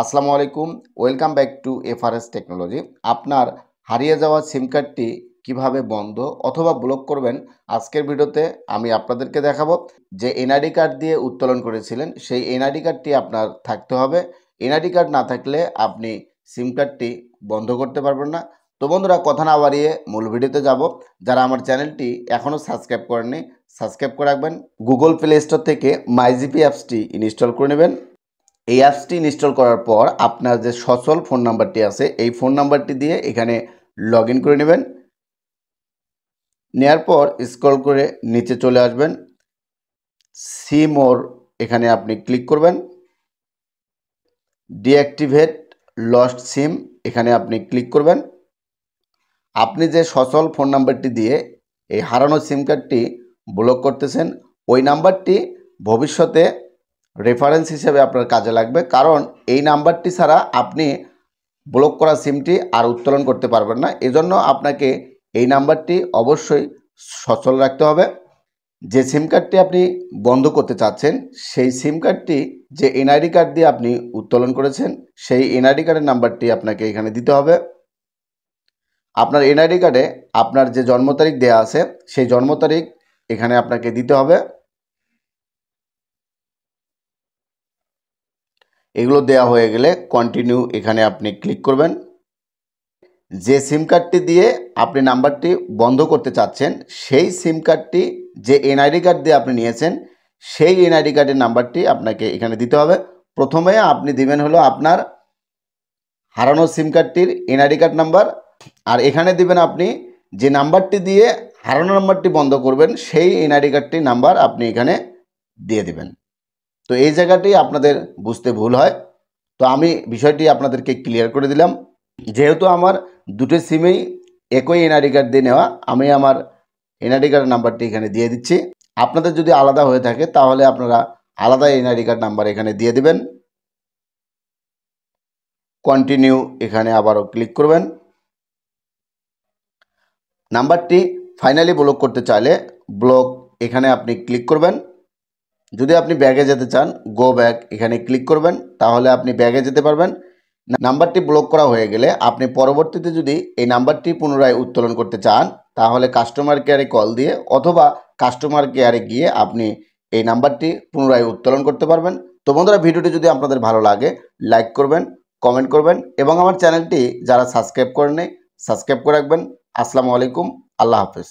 আসসালামু আলাইকুম, welcome back to FRS technology. আপনার হারিয়ে যাওয়া সিম কার্ডটি কিভাবে বন্ধ অথবা ব্লক করবেন আজকের ভিডিওতে আমি আপনাদেরকে দেখাবো। যে এনআইডি কার্ড দিয়ে উত্তোলন করেছিলেন সেই এনআইডি কার্ডটি আপনার থাকতে হবে। এনআইডি কার্ড না থাকলে আপনি সিম কার্ডটি বন্ধ করতে পারবেন না। তো বন্ধুরা, কথা না বাড়িয়ে মূল ভিডিওতে যাব। যারা আমার চ্যানেলটি এখনও সাবস্ক্রাইব করেননি, সাবস্ক্রাইব করে রাখবেন। গুগল প্লে স্টোর থেকে মাইজিপি অ্যাপসটি ইনস্টল করে নেবেন। এই অ্যাপসটি ইনস্টল করার পর আপনার যে সচল ফোন নাম্বারটি আছে এই ফোন নাম্বারটি দিয়ে এখানে লগ ইন করে নেবেন। নেওয়ার পর স্ক্রল করে নিচে চলে আসবেন, সি মোর এখানে আপনি ক্লিক করবেন। ডিঅ্যাক্টিভেট লস্ট সিম এখানে আপনি ক্লিক করবেন। আপনি যে সচল ফোন নাম্বারটি দিয়ে এই হারানো সিম কার্ডটি ব্লক করতেছেন ওই নাম্বারটি ভবিষ্যতে রেফারেন্স হিসেবে আপনার কাজে লাগবে, কারণ এই নাম্বারটি ছাড়া আপনি ব্লক করা সিমটি আর উত্তোলন করতে পারবেন না। এজন্য আপনাকে এই নাম্বারটি অবশ্যই সচল রাখতে হবে। যে সিম কার্ডটি আপনি বন্ধ করতে চাচ্ছেন সেই সিম কার্ডটি যে এনআইডি কার্ড দিয়ে আপনি উত্তোলন করেছেন সেই এনআইডি কার্ডের নাম্বারটি আপনাকে এখানে দিতে হবে। আপনার এনআইডি কার্ডে আপনার যে জন্ম তারিখ দেওয়া আছে সেই জন্ম তারিখ এখানে আপনাকে দিতে হবে। এগুলো দেওয়া হয়ে গেলে কন্টিনিউ এখানে আপনি ক্লিক করবেন। যে সিম কার্ডটি দিয়ে আপনি নাম্বারটি বন্ধ করতে চাচ্ছেন সেই সিম কার্ডটি যে এনআইডি কার্ড দিয়ে আপনি নিয়েছেন সেই এনআইডি কার্ডের নাম্বারটি আপনাকে এখানে দিতে হবে। প্রথমে আপনি দিবেন হলো আপনার হারানো সিম কার্ডটির এনআইডি কার্ড নাম্বার, আর এখানে দিবেন আপনি যে নাম্বারটি দিয়ে হারানো নাম্বারটি বন্ধ করবেন সেই এনআইডি কার্ডটির নাম্বার আপনি এখানে দিয়ে দিবেন। তো এই জায়গাটি আপনাদের বুঝতে ভুল হয়, তো আমি বিষয়টি আপনাদেরকে ক্লিয়ার করে দিলাম। যেহেতু আমার দুটো সিমেই একই এনআইডি কার্ড দিয়ে নেওয়া, আমি আমার এনআইডি কার্ডের নাম্বারটি এখানে দিয়ে দিচ্ছি। আপনাদের যদি আলাদা হয়ে থাকে তাহলে আপনারা আলাদা এনআইডি কার্ড নাম্বার এখানে দিয়ে দিবেন। কন্টিনিউ এখানে আবারও ক্লিক করবেন। নাম্বারটি ফাইনালি ব্লক করতে চাইলে ব্লক এখানে আপনি ক্লিক করবেন। যদি আপনি ব্যাগে যেতে চান গো ব্যাক এখানে ক্লিক করবেন, তাহলে আপনি ব্যাগে যেতে পারবেন। নাম্বারটি ব্লক করা হয়ে গেলে আপনি পরবর্তীতে যদি এই নাম্বারটি পুনরায় উত্তোলন করতে চান তাহলে কাস্টমার কেয়ারে কল দিয়ে অথবা কাস্টমার কেয়ারে গিয়ে আপনি এই নাম্বারটি পুনরায় উত্তোলন করতে পারবেন। তো বন্ধুরা, ভিডিওটি যদি আপনাদের ভালো লাগে লাইক করবেন, কমেন্ট করবেন এবং আমার চ্যানেলটি যারা সাবস্ক্রাইব করেননি সাবস্ক্রাইব করে রাখবেন। আসসালামু আলাইকুম, আল্লাহ হাফেজ।